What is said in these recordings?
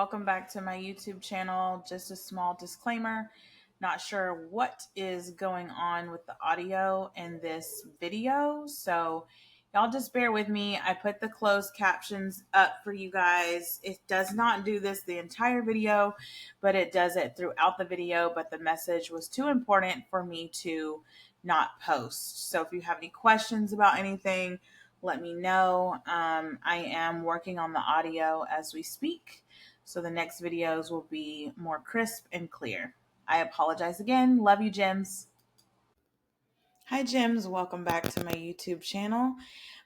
welcome back to my YouTube channel. Just a small disclaimer, not sure what is going on with the audio in this video, so y'all just bear with me. I put the closed captions up for you guys. It does not do this the entire video, but it does it throughout the video, but the message was too important for me to not post. So if you have any questions about anything, let me know. I am working on the audio as we speak, so the next videos will be more crisp and clear. I apologize again. Love you, gems. Hi, gems. Welcome back to my YouTube channel.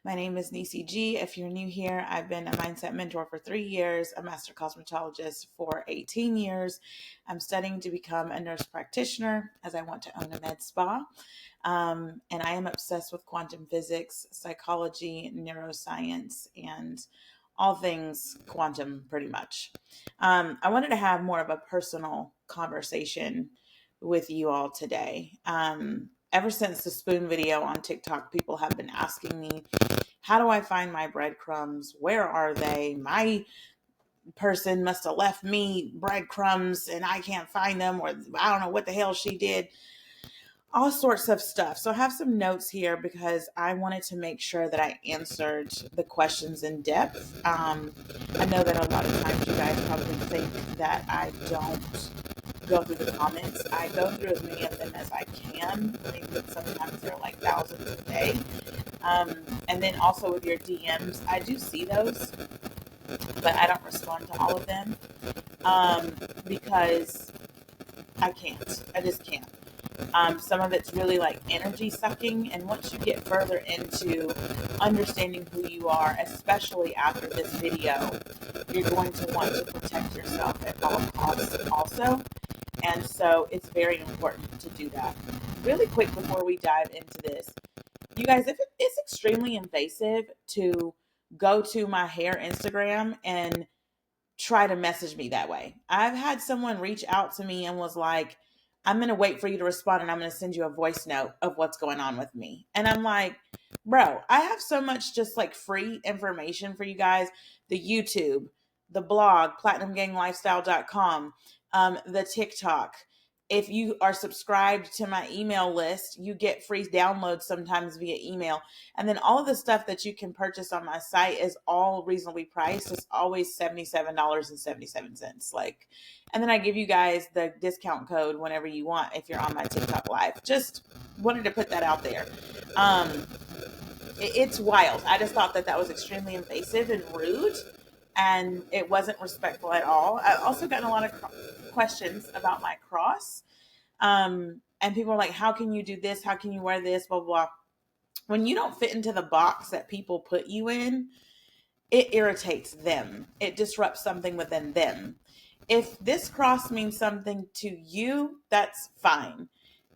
My name is Nisi G. If you're new here, I've been a mindset mentor for 3 years, a master cosmetologist for 18 years. I'm studying to become a nurse practitioner as I want to own a med spa. And I am obsessed with quantum physics, psychology, neuroscience, and all things quantum, pretty much. I wanted to have more of a personal conversation with you all today. Ever since the spoon video on TikTok, people have been asking me, how do I find my breadcrumbs? Where are they? My person must have left me breadcrumbs and I can't find them, or I don't know what the hell she did. All sorts of stuff. So I have some notes here because I wanted to make sure that I answered the questions in depth. I know that a lot of times you guys probably think that I don't go through the comments. I go through as many of them as I can. I think that sometimes there are like thousands a day. And then also with your DMs, I do see those, but I don't respond to all of them because I can't. I just can't. Some of it's really like energy sucking. And once you get further into understanding who you are, especially after this video, you're going to want to protect yourself at all costs also. And so it's very important to do that. Really quick before we dive into this, you guys, if it's extremely invasive to go to my hair Instagram and try to message me that way. I've had someone reach out to me and was like, I'm going to wait for you to respond and I'm going to send you a voice note of what's going on with me. And I'm like, bro, I have so much just like free information for you guys. The YouTube, the blog, platinumganglifestyle.com, the TikTok. If you are subscribed to my email list, you get free downloads sometimes via email. And then all of the stuff that you can purchase on my site is all reasonably priced. It's always $77.77. Like, and then I give you guys the discount code whenever you want if you're on my TikTok live. Just wanted to put that out there. It's wild. I just thought that was extremely invasive and rude, and it wasn't respectful at all. I also gotten a lot of questions about my cross. And people are like, how can you do this? How can you wear this? Blah, blah, blah. When you don't fit into the box that people put you in, it irritates them. It disrupts something within them. If this cross means something to you, that's fine.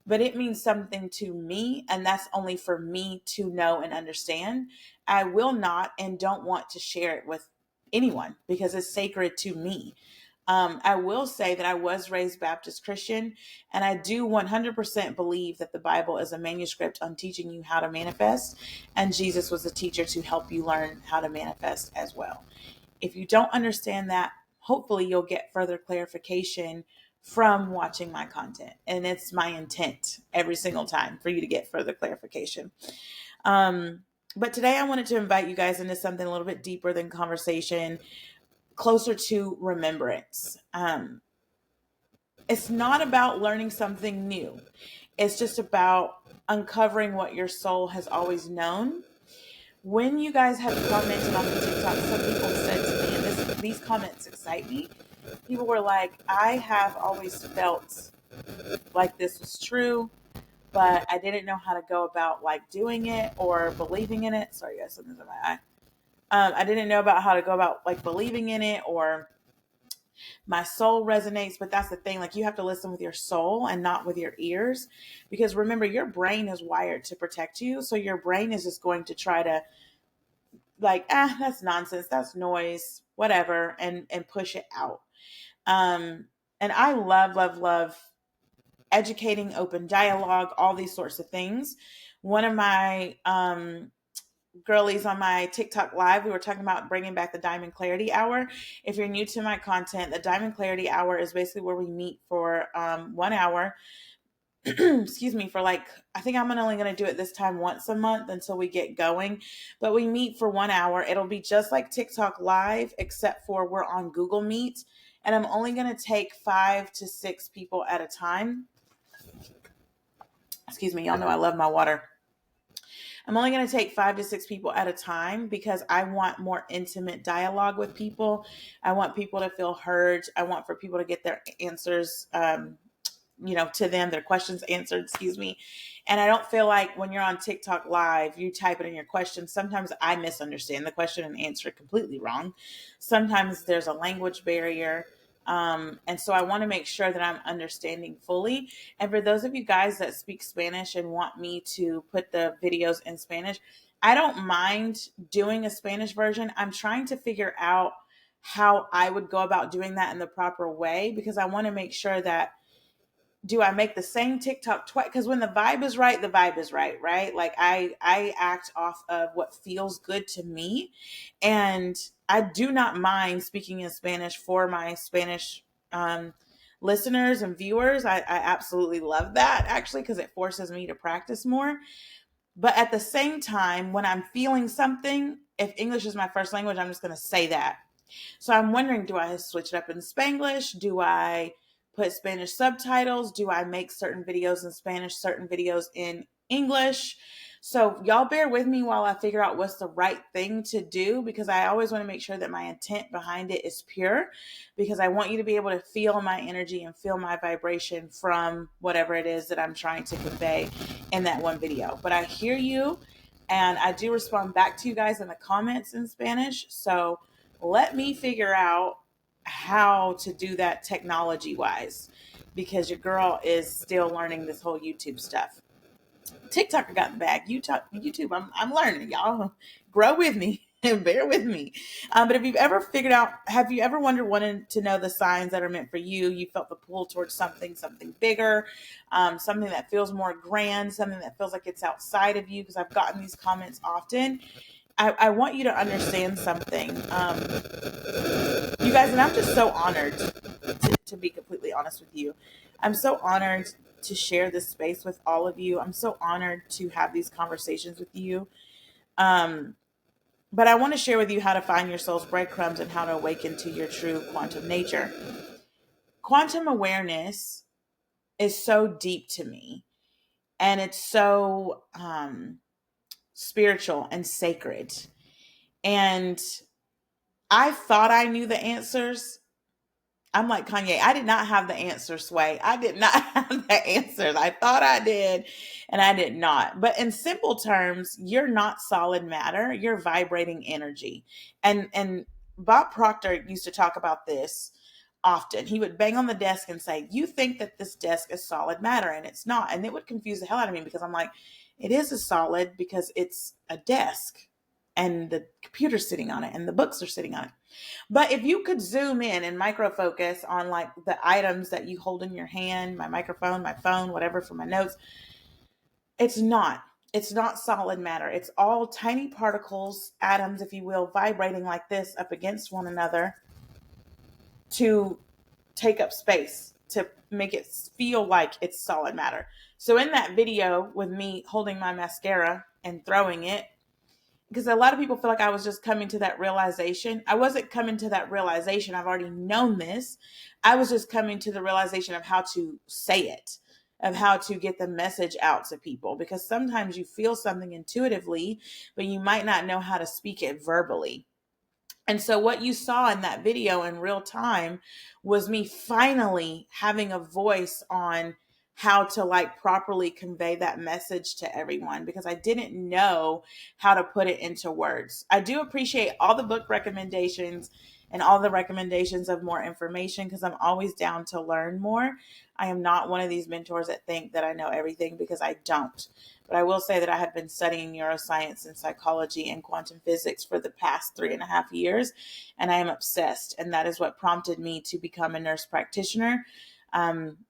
But it means something to me, and that's only for me to know and understand. I will not and don't want to share it with anyone because it's sacred to me. I will say that I was raised Baptist Christian, and I do 100% believe that the Bible is a manuscript on teaching you how to manifest, and Jesus was a teacher to help you learn how to manifest as well. If you don't understand that, hopefully you'll get further clarification from watching my content, and it's my intent every single time for you to get further clarification. But today I wanted to invite you guys into something a little bit deeper than conversation, closer to remembrance. It's not about learning something new. It's just about uncovering what your soul has always known. When you guys have commented on the TikTok, some people said to me, and these comments excite me. People were like, I have always felt like this was true, but I didn't know how to go about like doing it or believing in it. Sorry guys, something's in my eye. I didn't know about how to go about like believing in it, or my soul resonates. But that's the thing, like you have to listen with your soul and not with your ears, because remember, your brain is wired to protect you. So your brain is just going to try to like, that's nonsense, that's noise, whatever, and push it out. And I love educating, open dialogue, all these sorts of things. One of my girlies on my TikTok live, we were talking about bringing back the Diamond Clarity Hour. If you're new to my content, the Diamond Clarity Hour is basically where we meet for 1 hour. Excuse me, for like, I think I'm only going to do it this time once a month until we get going. But we meet for 1 hour. It'll be just like TikTok live, except for we're on Google Meet. And I'm only going to take 5 to 6 people at a time. Excuse me, y'all know I love my water. I'm only going to take 5 to 6 people at a time because I want more intimate dialogue with people. I want people to feel heard. I want for people to get their answers, to them, their questions answered, excuse me. And I don't feel like when you're on TikTok live, you type it in your question. Sometimes I misunderstand the question and answer it completely wrong. Sometimes there's a language barrier. And so I want to make sure that I'm understanding fully. And for those of you guys that speak Spanish and want me to put the videos in Spanish, I don't mind doing a Spanish version. I'm trying to figure out how I would go about doing that in the proper way, because I want to make sure that, do I make the same TikTok twice? Because when the vibe is right, the vibe is right, right? Like I act off of what feels good to me. And I do not mind speaking in Spanish for my Spanish listeners and viewers. I absolutely love that, actually, because it forces me to practice more. But at the same time, when I'm feeling something, if English is my first language, I'm just going to say that. So I'm wondering, do I switch it up in Spanglish? Do I put Spanish subtitles? Do I make certain videos in Spanish, certain videos in English? So y'all bear with me while I figure out what's the right thing to do, because I always want to make sure that my intent behind it is pure, because I want you to be able to feel my energy and feel my vibration from whatever it is that I'm trying to convey in that one video. But I hear you, and I do respond back to you guys in the comments in Spanish. So let me figure out how to do that technology wise, because your girl is still learning this whole YouTube stuff. TikTok got the bag. YouTube, I'm learning, y'all. Grow with me and bear with me. But if you've ever figured out, have you ever wanted to know the signs that are meant for you? You felt the pull towards something bigger, something that feels more grand, something that feels like it's outside of you, because I've gotten these comments often. I want you to understand something. You guys, and I'm just so honored to be completely honest with you. I'm so honored to share this space with all of you. I'm so honored to have these conversations with you. But I want to share with you how to find your soul's breadcrumbs and how to awaken to your true quantum nature. Quantum awareness is so deep to me, and it's so spiritual and sacred. And I thought I knew the answers. I'm like Kanye. I did not have the answer, Sway. I did not have the answers. I thought I did, and I did not. But in simple terms, you're not solid matter. You're vibrating energy. And Bob Proctor used to talk about this often. He would bang on the desk and say, "You think that this desk is solid matter, and it's not." And it would confuse the hell out of me, because I'm like, it is a solid because it's a desk, and the computer's sitting on it, and the books are sitting on it. But if you could zoom in and micro focus on like the items that you hold in your hand, my microphone, my phone, whatever, for my notes, it's not. It's not solid matter. It's all tiny particles, atoms, if you will, vibrating like this up against one another to take up space, to make it feel like it's solid matter. So in that video with me holding my mascara and throwing it, because a lot of people feel like I was just coming to that realization. I wasn't coming to that realization. I've already known this. I was just coming to the realization of how to say it, of how to get the message out to people. Because sometimes you feel something intuitively, but you might not know how to speak it verbally. And so what you saw in that video in real time was me finally having a voice on how to like properly convey that message to everyone, because I didn't know how to put it into words. I do appreciate all the book recommendations and all the recommendations of more information, because I'm always down to learn more. I am not one of these mentors that think that I know everything, because I don't. But I will say that I have been studying neuroscience and psychology and quantum physics for the past 3.5 years, and I am obsessed. And that is what prompted me to become a nurse practitioner,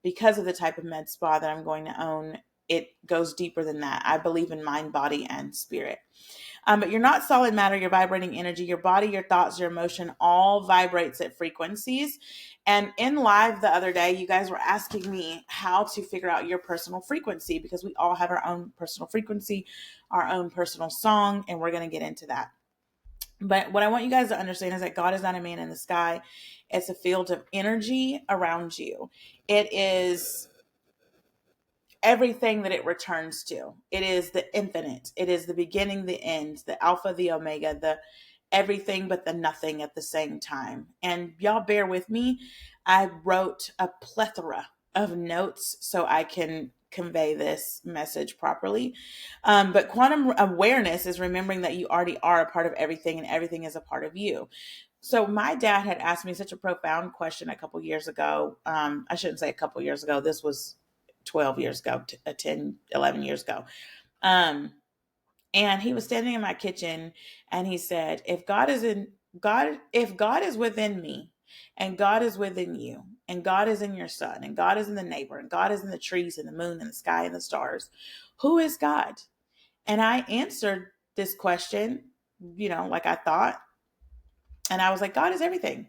because of the type of med spa that I'm going to own it goes deeper than that. I believe in mind, body, and spirit. But you're not solid matter, you're vibrating energy. Your body, your thoughts, your emotion all vibrates at frequencies. And in live the other day, you guys were asking me how to figure out your personal frequency, because we all have our own personal frequency, our own personal song, and we're going to get into that. But what I want you guys to understand is that God is not a man in the sky. It's a field of energy around you. It is everything that it returns to. It is the infinite. It is the beginning, the end, the alpha, the omega, the everything but the nothing at the same time. And y'all bear with me. I wrote a plethora of notes so I can convey this message properly. But quantum awareness is remembering that you already are a part of everything and everything is a part of you. So my dad had asked me such a profound question a couple years ago. I shouldn't say a couple years ago. This was 12 years ago, 10, 11 years ago. And he was standing in my kitchen and he said, if God is within me and God is within you and God is in your son and God is in the neighbor and God is in the trees and the moon and the sky and the stars, who is God? And I answered this question, like I thought. And I was like, God is everything.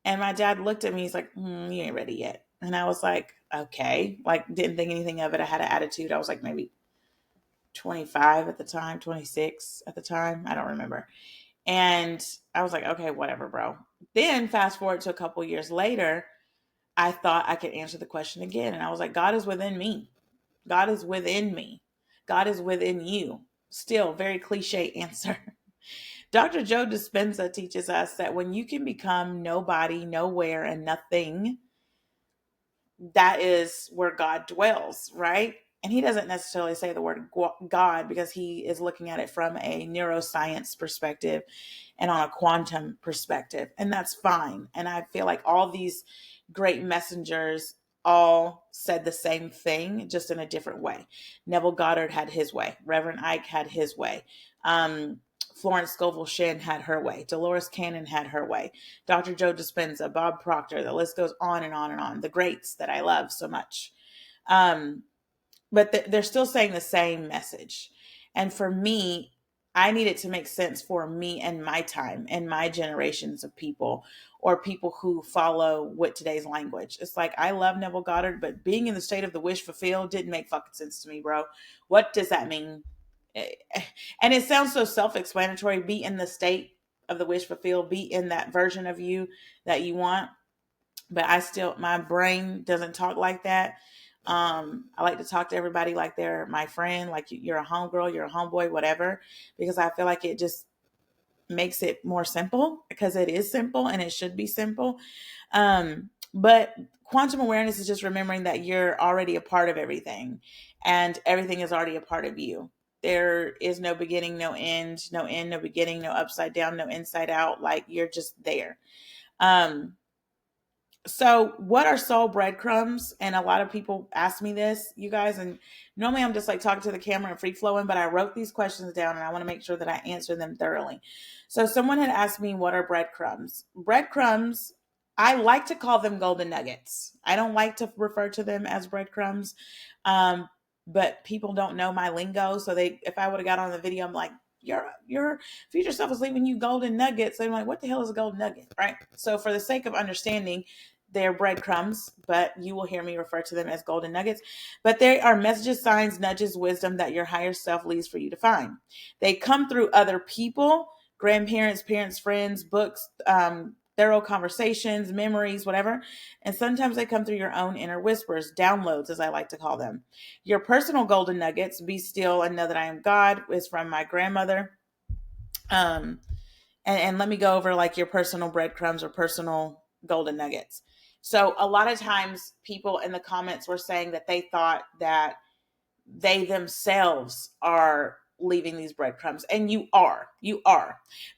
And my dad looked at me. He's like, you ain't ready yet. And I was like, okay. Like, didn't think anything of it. I had an attitude. I was like maybe 25 at the time, 26 at the time. I don't remember. And I was like, okay, whatever, bro. Then fast forward to a couple years later, I thought I could answer the question again. And I was like, God is within me. God is within me. God is within you. Still, very cliche answer. Dr. Joe Dispenza teaches us that when you can become nobody, nowhere, and nothing, that is where God dwells, right? And he doesn't necessarily say the word God because he is looking at it from a neuroscience perspective and on a quantum perspective. And that's fine. And I feel like all these great messengers all said the same thing, just in a different way. Neville Goddard had his way. Reverend Ike had his way. Florence Scovel Shinn had her way. Dolores Cannon had her way. Dr. Joe Dispenza, Bob Proctor, the list goes on and on and on. The greats that I love so much. But they're still saying the same message. And for me, I need it to make sense for me and my time and my generations of people, or people who follow with today's language. It's like, I love Neville Goddard, but being in the state of the wish fulfilled didn't make fucking sense to me, bro. What does that mean? And it sounds so self-explanatory. Be in the state of the wish fulfilled. Be in that version of you that you want. But my brain doesn't talk like that. I like to talk to everybody like they're my friend, like you're a homegirl, you're a homeboy, whatever, because I feel like it just makes it more simple, because it is simple and it should be simple. But quantum awareness is just remembering that you're already a part of everything and everything is already a part of you. There is no beginning, no end, no beginning, no upside down, no inside out. Like, you're just there. So what are soul breadcrumbs? And a lot of people ask me this, you guys, and normally I'm just like talking to the camera and free flowing, but I wrote these questions down and I want to make sure that I answer them thoroughly. So someone had asked me, what are breadcrumbs? Breadcrumbs, I like to call them golden nuggets. I don't like to refer to them as breadcrumbs. But people don't know my lingo. So if I would have got on the video, I'm like, your future self is leaving you golden nuggets. I'm like, what the hell is a golden nugget? Right. So for the sake of understanding, they're breadcrumbs, but you will hear me refer to them as golden nuggets. But they are messages, signs, nudges, wisdom that your higher self leaves for you to find. They come through other people, grandparents, parents, friends, books, thorough conversations, memories, whatever. And sometimes they come through your own inner whispers, downloads, as I like to call them. Your personal golden nuggets, be still and know that I am God, is from my grandmother. And let me go over like your personal breadcrumbs or personal golden nuggets. So a lot of times people in the comments were saying that they thought that they themselves are leaving these breadcrumbs, and you are,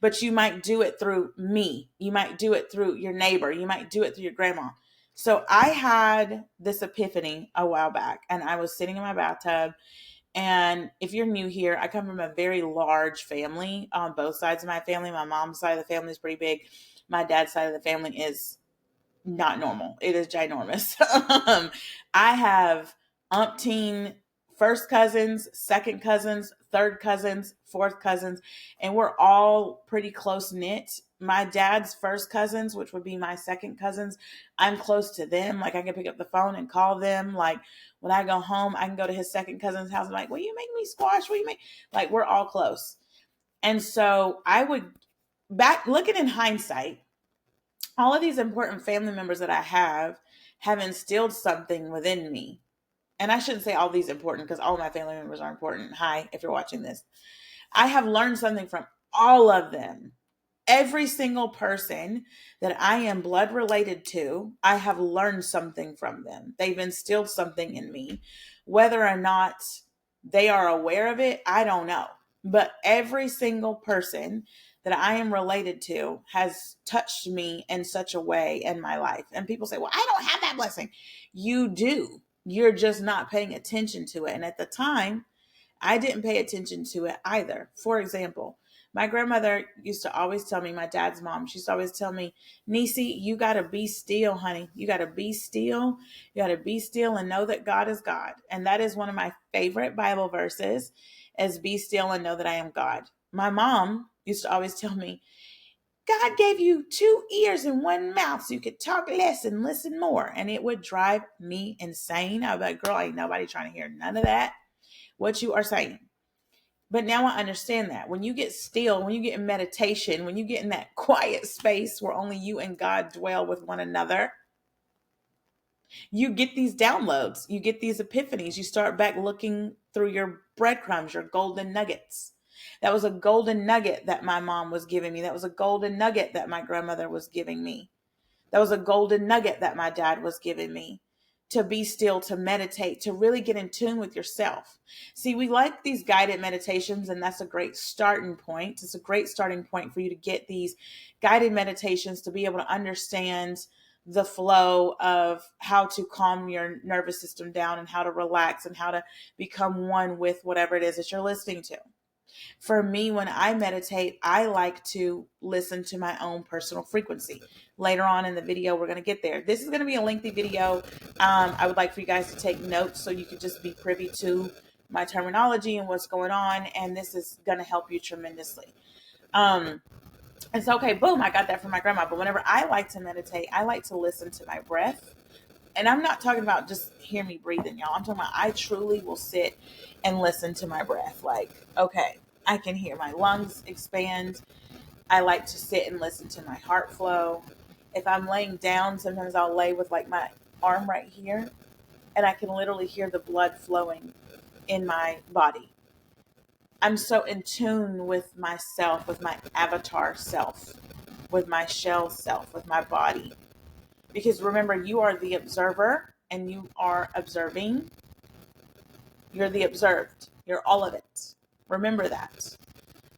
but you might do it through me. You might do it through your neighbor. You might do it through your grandma. So I had this epiphany a while back, and I was sitting in my bathtub. And if you're new here, I come from a very large family on both sides of my family. My mom's side of the family is pretty big. My dad's side of the family is not normal. It is ginormous. I have umpteen first cousins, second cousins, third cousins, fourth cousins, and we're all pretty close knit. My dad's first cousins, which would be my second cousins, I'm close to them. Like I can pick up the phone and call them. Like when I go home, I can go to his second cousin's house. I'm like, will you make me squash? Will you make, like, we're all close. And so I would, back looking in hindsight, all of these important family members that I have instilled something within me. And I shouldn't say all these important because all my family members are important. Hi, if you're watching this. I have learned something from all of them. Every single person that I am blood related to, I have learned something from them. They've instilled something in me. Whether or not they are aware of it, I don't know. But every single person that I am related to has touched me in such a way in my life. And people say, well, I don't have that blessing. You do. You're just not paying attention to it. And at the time, I didn't pay attention to it either. For example, my grandmother used to always tell me, my dad's mom, she used to always tell me, Nisi, you got to be still, honey. You got to be still. You got to be still and know that God is God. And that is one of my favorite Bible verses, is be still and know that I am God. My mom used to always tell me, God gave you 2 ears and 1 mouth so you could talk less and listen more. And it would drive me insane. I was like, girl, ain't nobody trying to hear none of that, what you are saying. But now I understand that when you get still, when you get in meditation, when you get in that quiet space where only you and God dwell with one another, you get these downloads, you get these epiphanies. You start back looking through your breadcrumbs, your golden nuggets. That was a golden nugget that my mom was giving me. That was a golden nugget that my grandmother was giving me. That was a golden nugget that my dad was giving me, to be still, to meditate, to really get in tune with yourself. See, we like these guided meditations, and that's a great starting point. It's a great starting point for you to get these guided meditations to be able to understand the flow of how to calm your nervous system down and how to relax and how to become one with whatever it is that you're listening to. For me, when I meditate, I like to listen to my own personal frequency. Later on in the video, we're going to get there. This is going to be a lengthy video. I would like for you guys to take notes so you could just be privy to my terminology and what's going on. And this is going to help you tremendously. And so, okay, boom, I got that from my grandma. But whenever I like to meditate, I like to listen to my breath. And I'm not talking about just hear me breathing, y'all. I'm talking about I truly will sit and listen to my breath. Like, okay, I can hear my lungs expand. I like to sit and listen to my heart flow. If I'm laying down, sometimes I'll lay with like my arm right here, and I can literally hear the blood flowing in my body. I'm so in tune with myself, with my avatar self, with my shell self, with my body. Because remember, you are the observer and you are observing. You're the observed. You're all of it. Remember that.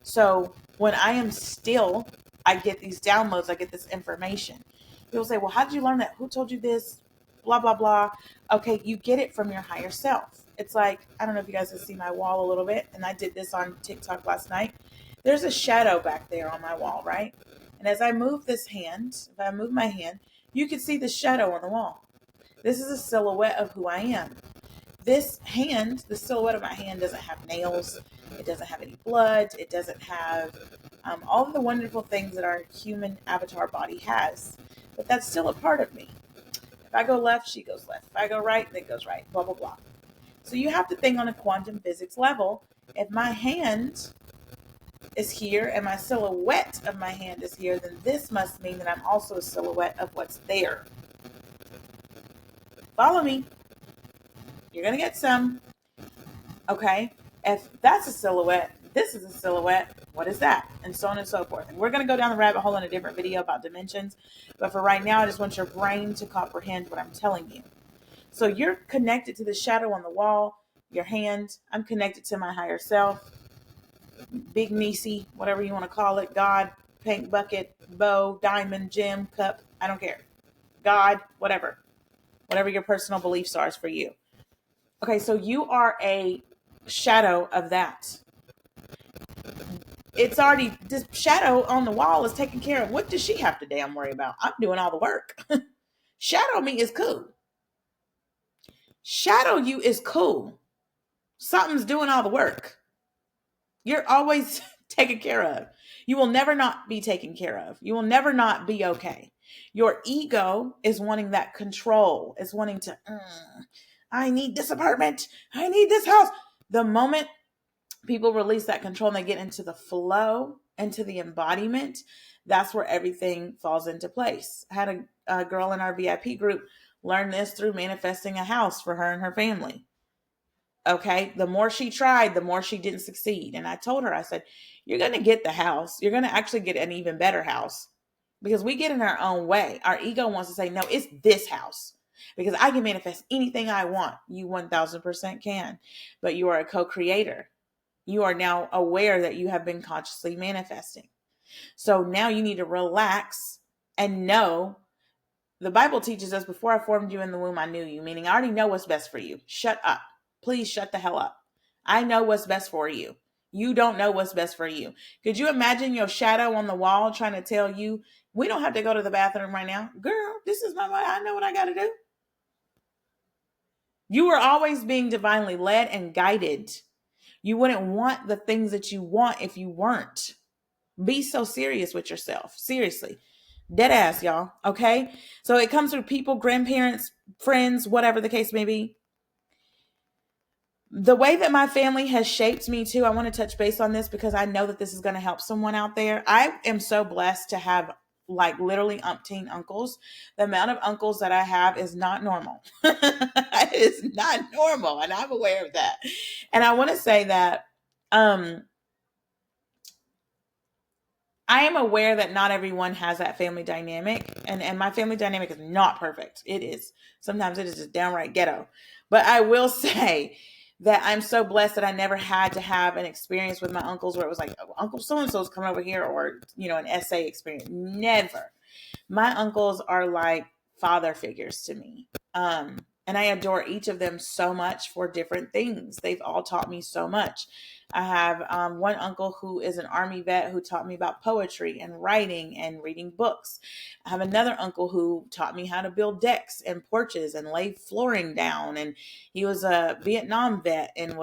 So when I am still, I get these downloads. I get this information. People say, well, how did you learn that? Who told you this? Blah, blah, blah. Okay, you get it from your higher self. It's like, I don't know if you guys can see my wall a little bit. And I did this on TikTok last night. There's a shadow back there on my wall, right? And as I move this hand, if I move my hand, you can see the shadow on the wall. This is a silhouette of who I am. This hand, the silhouette of my hand, doesn't have nails. It doesn't have any blood. It doesn't have all of the wonderful things that our human avatar body has. But that's still a part of me. If I go left, she goes left. If I go right, it goes right. Blah, blah, blah. So you have to think on a quantum physics level. If my hand is here and my silhouette of my hand is here, then this must mean that I'm also a silhouette of what's there. Follow me. You're going to get some. Okay. If that's a silhouette, this is a silhouette. What is that? And so on and so forth. And we're going to go down the rabbit hole in a different video about dimensions. But for right now, I just want your brain to comprehend what I'm telling you. So you're connected to the shadow on the wall, your hand. I'm connected to my higher self. Big Nisi, whatever you want to call it. God, paint bucket, bow, diamond, gem, cup. I don't care. God, whatever. Whatever your personal beliefs are is for you. Okay, so you are a shadow of that. It's already, this shadow on the wall is taken care of. What does she have to damn worry about? I'm doing all the work. Shadow me is cool. Shadow you is cool. Something's doing all the work. You're always taken care of. You will never not be taken care of. You will never not be okay. Your ego is wanting that control. It's wanting to, I need this apartment. I need this house. The moment people release that control and they get into the flow, into the embodiment, that's where everything falls into place. I had a girl in our VIP group learn this through manifesting a house for her and her family. Okay. The more she tried, the more she didn't succeed. And I told her, I said, you're going to get the house. You're going to actually get an even better house because we get in our own way. Our ego wants to say, no, it's this house because I can manifest anything I want. You 1000% can, but you are a co-creator. You are now aware that you have been consciously manifesting. So now you need to relax and know the Bible teaches us before I formed you in the womb, I knew you, meaning I already know what's best for you. Shut up. Please shut the hell up. I know what's best for you. You don't know what's best for you. Could you imagine your shadow on the wall trying to tell you, we don't have to go to the bathroom right now. Girl, this is my way. I know what I got to do. You are always being divinely led and guided. You wouldn't want the things that you want if you weren't. Be so serious with yourself. Seriously. Dead ass, y'all. Okay? So it comes through people, grandparents, friends, whatever the case may be. The way that my family has shaped me too, I want to touch base on this because I know that this is going to help someone out there. I am so blessed to have like literally umpteen uncles. The amount of uncles that I have is not normal. It is not normal. And I'm aware of that. And I want to say that, I am aware that not everyone has that family dynamic, and my family dynamic is not perfect. It is. Sometimes it is just downright ghetto. But I will say that I'm so blessed that I never had to have an experience with my uncles where it was like, oh, Uncle so-and-so's coming over here, or, an essay experience. Never. My uncles are like father figures to me. And I adore each of them so much for different things. They've all taught me so much. I have one uncle who is an Army vet who taught me about poetry and writing and reading books. I have another uncle who taught me how to build decks and porches and lay flooring down. And he was a Vietnam vet and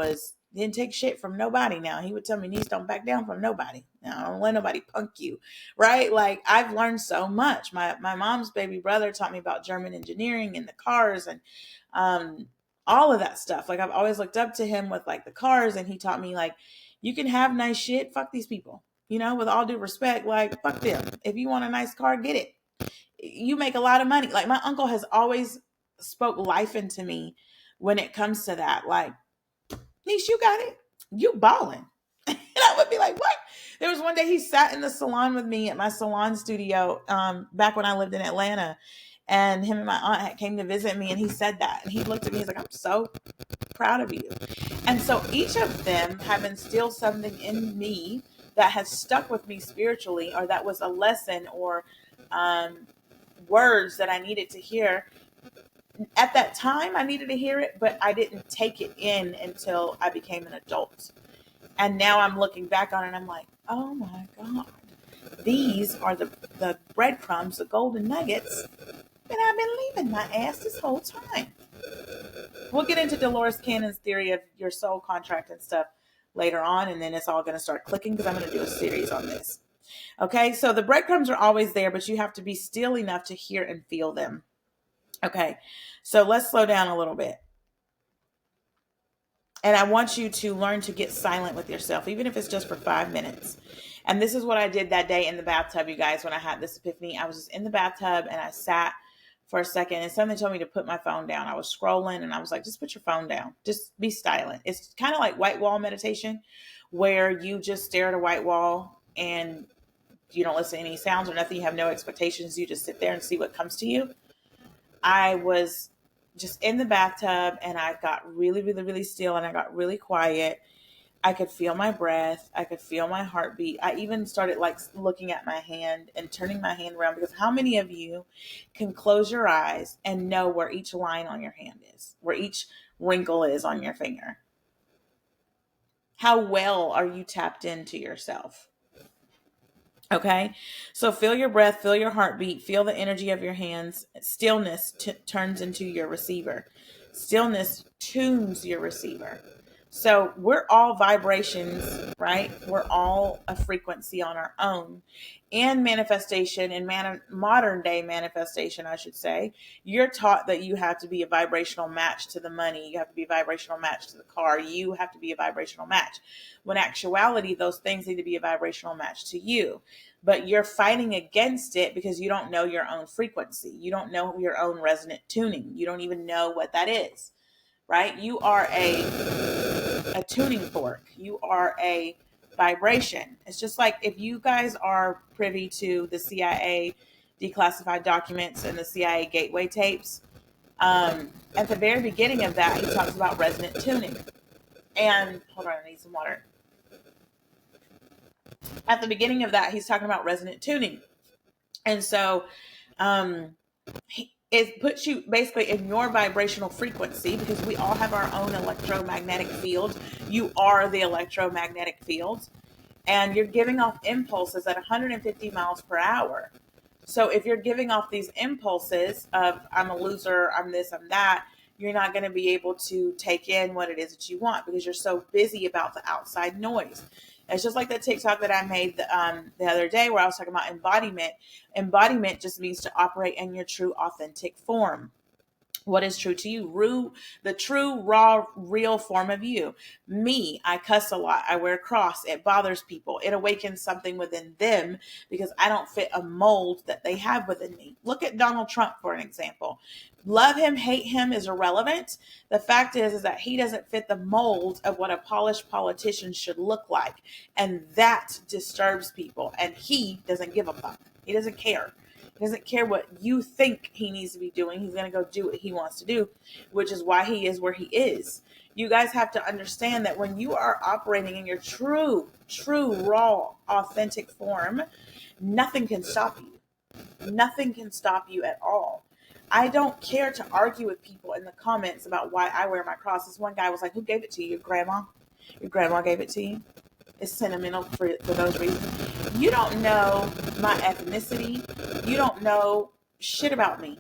didn't take shit from nobody. Now he would tell me, niece, don't back down from nobody. Now don't let nobody punk you. Right? Like I've learned so much. My mom's baby brother taught me about German engineering and the cars and all of that stuff. Like I've always looked up to him with like the cars, and he taught me like, you can have nice shit. Fuck these people, with all due respect, like fuck them. If you want a nice car, get it. You make a lot of money. Like my uncle has always spoke life into me when it comes to that. Like, niece, you got it. You balling. And I would be like, what? There was one day he sat in the salon with me at my salon studio back when I lived in Atlanta. And him and my aunt came to visit me, and he said that. And he looked at me, he's like, I'm so proud of you. And so each of them have instilled something in me that has stuck with me spiritually, or that was a lesson or words that I needed to hear. At that time, I needed to hear it, but I didn't take it in until I became an adult. And now I'm looking back on it and I'm like, oh my God, these are the breadcrumbs, the golden nuggets that I've been leaving my ass this whole time. We'll get into Dolores Cannon's theory of your soul contract and stuff later on, and then it's all going to start clicking because I'm going to do a series on this. Okay, so the breadcrumbs are always there, but you have to be still enough to hear and feel them. Okay, so let's slow down a little bit. And I want you to learn to get silent with yourself, even if it's just for 5 minutes. And this is what I did that day in the bathtub, you guys, when I had this epiphany. I was just in the bathtub and I sat for a second, and something told me to put my phone down. I was scrolling and I was like, just put your phone down. Just be silent. It's kind of like white wall meditation, where you just stare at a white wall and you don't listen to any sounds or nothing. You have no expectations. You just sit there and see what comes to you. I was just in the bathtub and I got really, really, really still, and I got really quiet. I could feel my breath. I could feel my heartbeat. I even started like looking at my hand and turning my hand around, because how many of you can close your eyes and know where each line on your hand is, where each wrinkle is on your finger? How well are you tapped into yourself? Okay, so feel your breath, feel your heartbeat, feel the energy of your hands. Stillness turns into your receiver. Stillness tunes your receiver. So we're all vibrations, right? We're all a frequency on our own. And manifestation, and modern day manifestation, I should say, you're taught that you have to be a vibrational match to the money. You have to be a vibrational match to the car. You have to be a vibrational match. When actuality, those things need to be a vibrational match to you. But you're fighting against it because you don't know your own frequency. You don't know your own resonant tuning. You don't even know what that is, right? You are a tuning fork. You are a vibration. It's just like if you guys are privy to the CIA declassified documents and the CIA gateway tapes, at the very beginning of that, he talks about resonant tuning. And hold on, I need some water. At the beginning of that, he's talking about resonant tuning. And so it puts you basically in your vibrational frequency, because we all have our own electromagnetic field. You are the electromagnetic field, and you're giving off impulses at 150 miles per hour. So if you're giving off these impulses of I'm a loser, I'm this, I'm that, you're not going to be able to take in what it is that you want, because you're so busy about the outside noise. It's just like that TikTok that I made the other day where I was talking about embodiment. Embodiment just means to operate in your true, authentic form. What is true to you? The true, raw, real form of you. Me, I cuss a lot. I wear a cross. It bothers people. It awakens something within them because I don't fit a mold that they have within me. Look at Donald Trump, for an example. Love him, hate him is irrelevant. The fact is that he doesn't fit the mold of what a polished politician should look like. And that disturbs people. And he doesn't give a fuck. He doesn't care. He doesn't care what you think he needs to be doing. He's going to go do what he wants to do, which is why he is where he is. You guys have to understand that when you are operating in your true, raw, authentic form, nothing can stop you. Nothing can stop you at all. I don't care to argue with people in the comments about why I wear my cross. This one guy was like, who gave it to you? Your grandma? Your grandma gave it to you? It's sentimental for those reasons. You don't know my ethnicity. You don't know shit about me.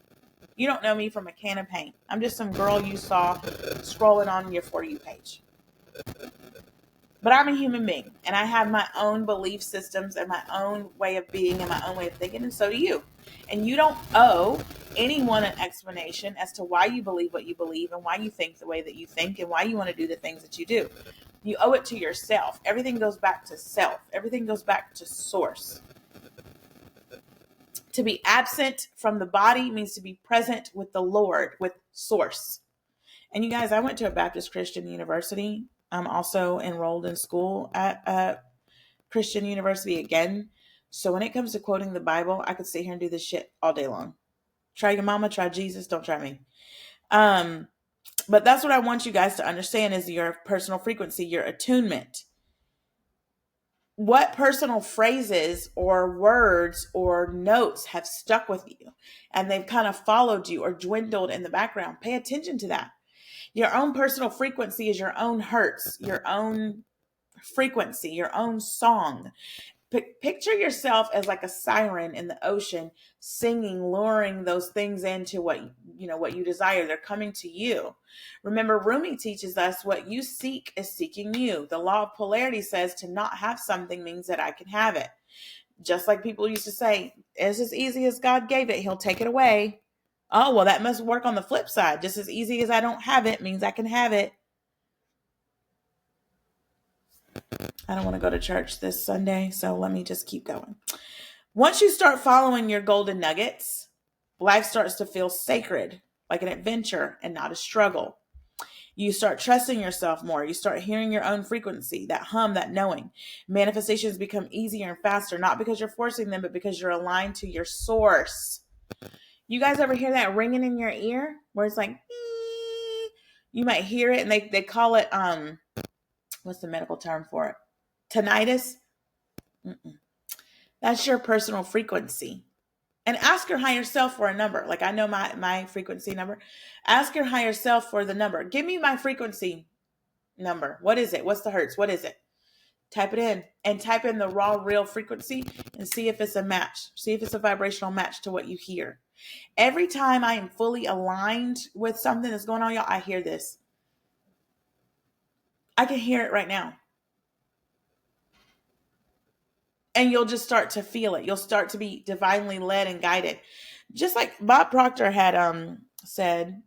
You don't know me from a can of paint. I'm just some girl you saw scrolling on your For You page. But I'm a human being, and I have my own belief systems and my own way of being and my own way of thinking, and so do you. And you don't owe anyone an explanation as to why you believe what you believe and why you think the way that you think and why you want to do the things that you do. You owe it to yourself. Everything goes back to self. Everything goes back to source. To be absent from the body means to be present with the Lord, with source. And you guys, I went to a Baptist Christian university. I'm also enrolled in school at a Christian university again. So when it comes to quoting the Bible, I could sit here and do this shit all day long. Try your mama, try Jesus, don't try me. But that's what I want you guys to understand is your personal frequency, your attunement. What personal phrases or words or notes have stuck with you and they've kind of followed you or dwindled in the background? Pay attention to that. Your own personal frequency is your own hertz, your own frequency, your own song. Picture yourself as like a siren in the ocean, singing, luring those things into what you desire. They're coming to you. Remember, Rumi teaches us what you seek is seeking you. The law of polarity says to not have something means that I can have it. Just like people used to say, it's as easy as God gave it, he'll take it away. Oh, well, that must work on the flip side. Just as easy as I don't have it means I can have it. I don't want to go to church this Sunday, so let me just keep going. Once you start following your golden nuggets, life starts to feel sacred, like an adventure and not a struggle. You start trusting yourself more. You start hearing your own frequency, that hum, that knowing. Manifestations become easier and faster, not because you're forcing them, but because you're aligned to your source. You guys ever hear that ringing in your ear where it's like, ee? You might hear it and they call it, what's the medical term for it? Tinnitus? Mm-mm. That's your personal frequency. And ask your higher self for a number. Like I know my frequency number. Ask your higher self for the number. Give me my frequency number. What is it? What's the hertz? What is it? Type it in and type in the raw, real frequency and see if it's a match. See if it's a vibrational match to what you hear. Every time I am fully aligned with something that's going on, y'all, I hear this. I can hear it right now. And you'll just start to feel it. You'll start to be divinely led and guided. Just like Bob Proctor had said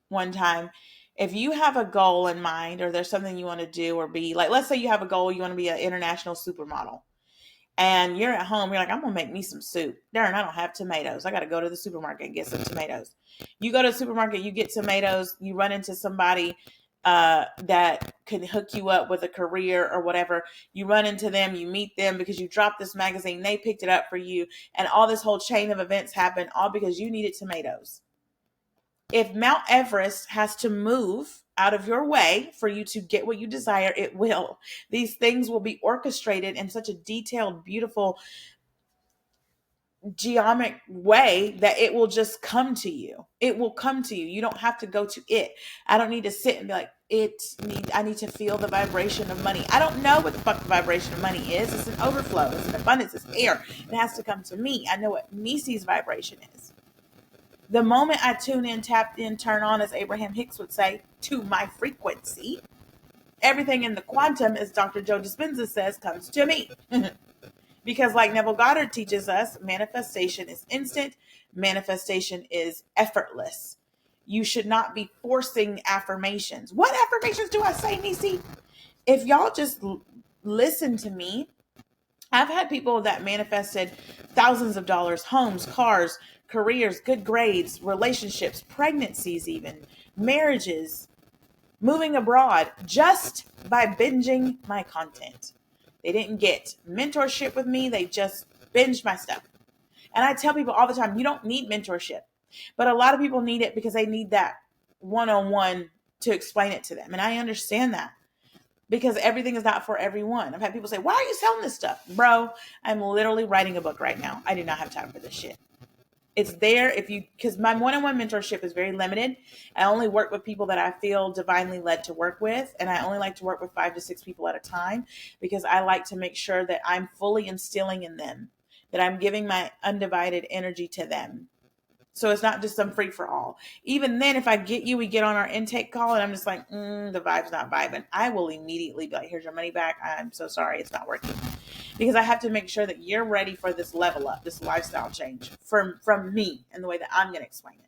one time, if you have a goal in mind or there's something you want to do or be, like, let's say you have a goal, you want to be an international supermodel, and you're at home, you're like, I'm gonna make me some soup. Darn, I don't have tomatoes. I gotta go to the supermarket and get some tomatoes. You go to the supermarket, you get tomatoes, you run into somebody that can hook you up with a career or whatever. You run into them, you meet them because you dropped this magazine, they picked it up for you, and all this whole chain of events happened all because you needed tomatoes. If Mount Everest has to move out of your way for you to get what you desire, it will. These things will be orchestrated in such a detailed, beautiful, geometric way that it will just come to you. It will come to you. You don't have to go to it. I don't need to sit and be like, I need to feel the vibration of money. I don't know what the fuck the vibration of money is. It's an overflow. It's an abundance. It's air. It has to come to me. I know what Nisi's vibration is. The moment I tune in, tap in, turn on, as Abraham Hicks would say, to my frequency, everything in the quantum, as Dr. Joe Dispenza says, comes to me. Because like Neville Goddard teaches us, manifestation is instant. Manifestation is effortless. You should not be forcing affirmations. What affirmations do I say, Nisi? If y'all just listen to me, I've had people that manifested thousands of dollars, homes, cars, careers, good grades, relationships, pregnancies even, marriages, moving abroad, just by binging my content. They didn't get mentorship with me. They just binged my stuff. And I tell people all the time, you don't need mentorship. But a lot of people need it because they need that one-on-one to explain it to them. And I understand that because everything is not for everyone. I've had people say, why are you selling this stuff? Bro, I'm literally writing a book right now. I do not have time for this shit. It's there because my one-on-one mentorship is very limited. I only work with people that I feel divinely led to work with. And I only like to work with 5 to 6 people at a time because I like to make sure that I'm fully instilling in them, that I'm giving my undivided energy to them. So it's not just some free for all. Even then, if I get you, we get on our intake call and I'm just like, the vibe's not vibing. I will immediately be like, here's your money back. I'm so sorry. It's not working. Because I have to make sure that you're ready for this level up, this lifestyle change from me and the way that I'm going to explain it.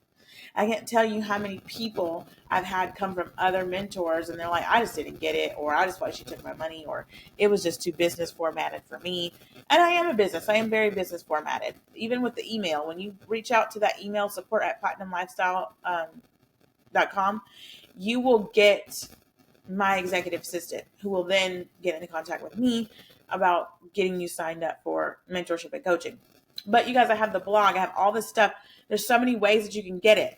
I can't tell you how many people I've had come from other mentors and they're like, I just didn't get it, or I just thought she took my money, or it was just too business formatted for me. And I am a business. I am very business formatted. Even with the email, when you reach out to that email support at platinumlifestyle.com, you will get my executive assistant who will then get into contact with me about getting you signed up for mentorship and coaching. But you guys, I have the blog. I have all this stuff. There's so many ways that you can get it.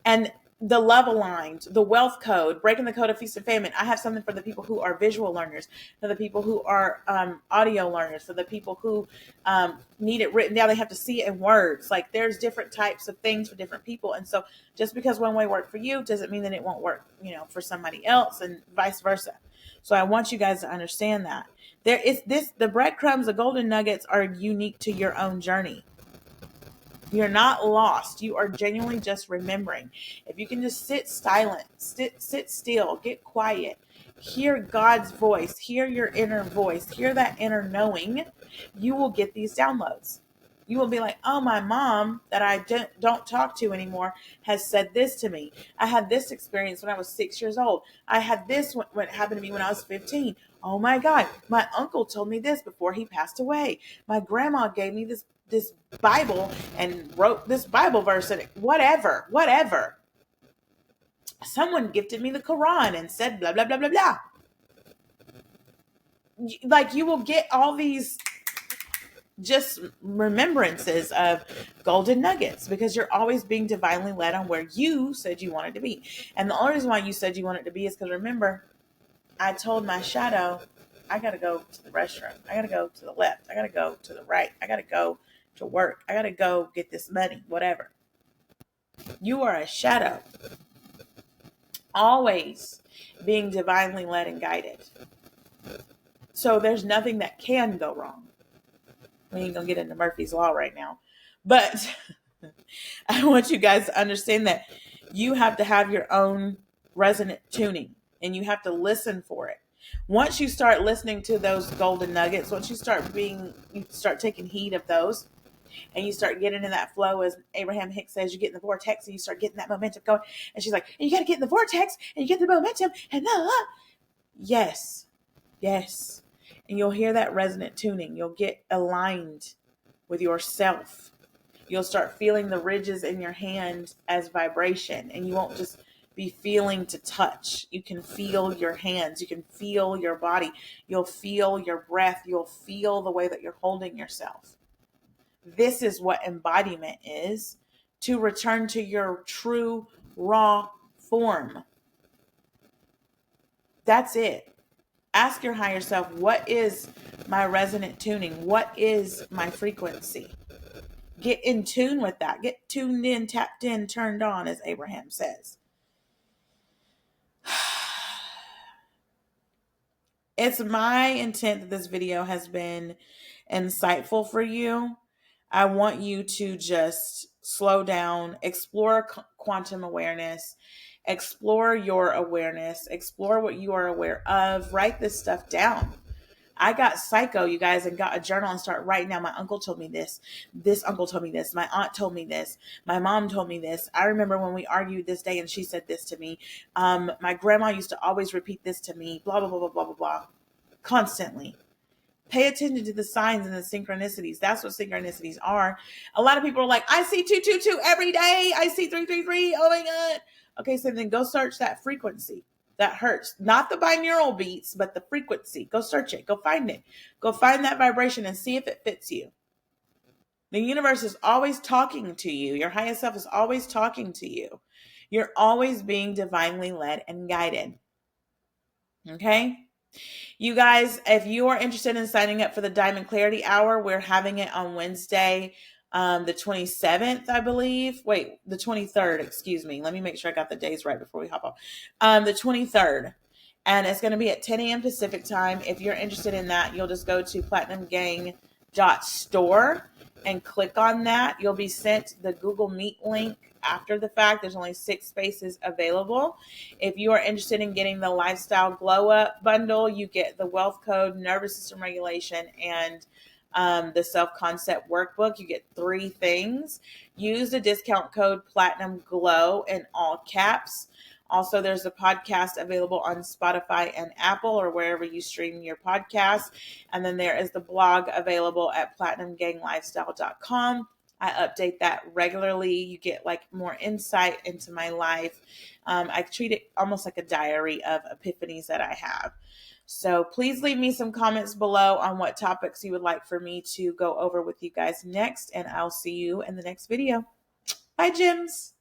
And the love aligned, the wealth code, breaking the code of feast and famine. I have something for the people who are visual learners, for the people who are audio learners, for the people who need it written down. They have to see it in words. Like there's different types of things for different people. And so just because one way worked for you doesn't mean that it won't work, for somebody else, and vice versa. So I want you guys to understand that the breadcrumbs, the golden nuggets are unique to your own journey. You're not lost. You are genuinely just remembering. If you can just sit silent, sit still, get quiet, hear God's voice, hear your inner voice, hear that inner knowing, you will get these downloads. You will be like, oh, my mom that I don't talk to anymore has said this to me. I had this experience when I was 6 years old. I had this when it happened to me when I was 15. Oh my God, my uncle told me this before he passed away. My grandma gave me this Bible and wrote this Bible verse in it. Whatever. Someone gifted me the Quran and said blah, blah, blah, blah, blah. Like you will get all these just remembrances of golden nuggets because you're always being divinely led on where you said you wanted to be. And the only reason why you said you wanted to be is because remember, I told my shadow, I got to go to the restroom. I got to go to the left. I got to go to the right. I got to go to work. I got to go get this money, whatever. You are a shadow. Always being divinely led and guided. So there's nothing that can go wrong. We ain't going to get into Murphy's Law right now. But I want you guys to understand that you have to have your own resonant tuning. and you have to listen for it. Once you start listening to those golden nuggets, once you start taking heed of those, and you start getting in that flow, as Abraham Hicks says, you get in the vortex and you start getting that momentum going. And she's like, and you got to get in the vortex and you get the momentum and yes, yes. And you'll hear that resonant tuning. You'll get aligned with yourself. You'll start feeling the ridges in your hand as vibration, and you won't just be feeling to touch. You can feel your hands. You can feel your body. You'll feel your breath. You'll feel the way that you're holding yourself. This is what embodiment is, to return to your true raw form. That's it. Ask your higher self, what is my resonant tuning? What is my frequency? Get in tune with that. Get tuned in, tapped in, turned on, as Abraham says. It's my intent that this video has been insightful for you. I want you to just slow down, explore quantum awareness, explore your awareness, explore what you are aware of, write this stuff down. I got psycho, you guys, and got a journal and start writing down. My uncle told me this. This uncle told me this. My aunt told me this. My mom told me this. I remember when we argued this day and she said this to me. My grandma used to always repeat this to me, blah, blah, blah, blah, blah, blah, blah, constantly. Pay attention to the signs and the synchronicities. That's what synchronicities are. A lot of people are like, I see 222 every day. I see 333. Oh my God. Okay, so then go search that frequency. That hurts. Not the binaural beats, but the frequency. Go search it. Go find it. Go find that vibration and see if it fits you. The universe is always talking to you. Your highest self is always talking to you. You're always being divinely led and guided. Okay? You guys, if you are interested in signing up for the Diamond Clarity Hour, we're having it on Wednesday, the 27th, I believe. Wait, the 23rd, excuse me. Let me make sure I got the days right before we hop off. The 23rd. And it's going to be at 10 a.m. Pacific time. If you're interested in that, you'll just go to platinumgang.store and click on that. You'll be sent the Google Meet link after the fact. There's only 6 spaces available. If you are interested in getting the Lifestyle Glow Up bundle, you get the Wealth Code, Nervous System Regulation, and the Self-Concept Workbook. You get 3 things. Use the discount code Platinum Glow in all caps. Also, there's a podcast available on Spotify and Apple or wherever you stream your podcasts. And then there is the blog available at platinumganglifestyle.com. I update that regularly. You get like more insight into my life. I treat it almost like a diary of epiphanies that I have. So please leave me some comments below on what topics you would like for me to go over with you guys next. And I'll see you in the next video. Bye, Gems.